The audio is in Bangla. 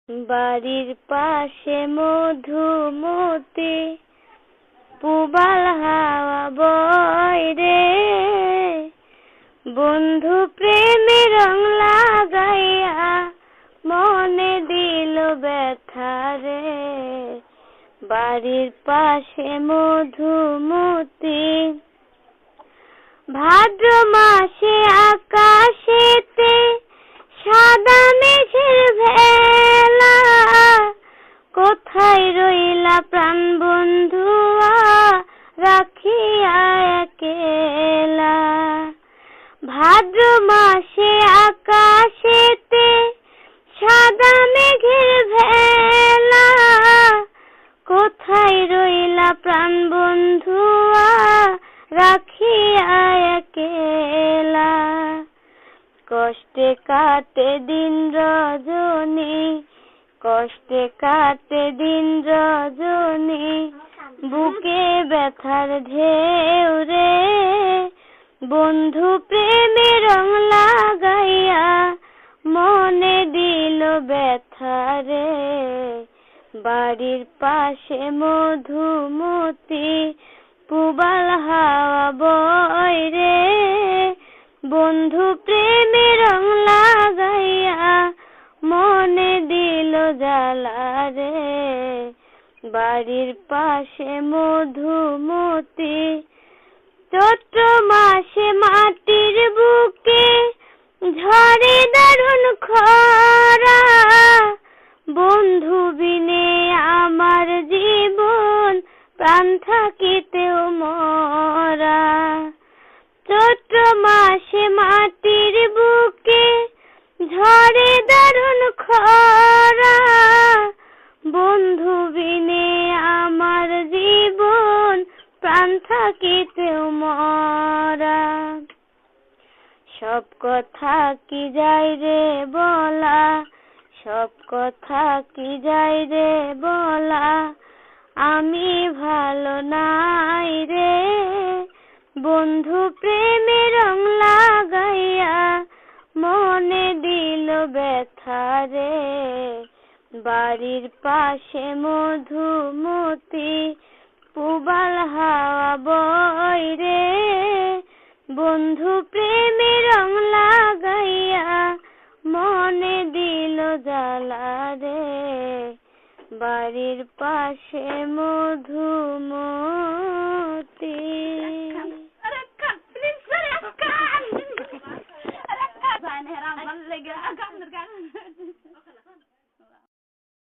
বাড়ির পাশে মধুমতি পুবাল হাওয়া বয় রে, বন্ধু প্রেমে রং লাগাইয়া মনে দিল ব্যথা রে। বাড়ির পাশে মধুমতি ভাদ্র মাসে আকাশেতে সাদা মেঘের ভেলা, কোথায় রইলা প্রাণ বন্ধুয়া রাখিয়া একেলা। ভাদ্র মাসে আকাশেতে সাদা মেঘের ভেলা, কোথায় রইলা প্রাণ বন্ধুয়া রাখিয়া একেলা। কষ্টে কাটে দিন রজনী, কষ্টে কাটে দিন রজনী, বুকে ব্যথার ঢেউ রে, বন্ধু প্রেমে রং লাগাইয়া মনে দিল ব্যথা রে। বাড়ির পাশে মধুমতি পুবাল হাওয়া বয় রে, বন্ধু প্রেমে রং লাগাইয়া মনে দিল জ্বালা রে। বাড়ির পাশে মধুমতি চৈত্র মাসে মাটির বুকে ঝরে দারুণ খরা, বন্ধু বিনে আমার জীবন প্রাণ থাকিতেও মরা। চৈত্র মাসে মাটির বুকে ঝরে দারুণ খরা, বন্ধু বিনে আমার জীবন প্রাণ থাকিতেও মরা। সব কথা কি যায় রে বলা, সব কথা কি যায় রে বলা, আমি ভালো নাই রে, বন্ধু প্রেমে রং লাগাইয়া মনে দিল ব্যথা রে। বাড়ির পাশে মধুমতি পুবাল হাওয়া বয় রে, বন্ধু প্রেমে রং লাগাইয়া মনে দিল জ্বালা রে। বাড়ির পাশে মধুমতি।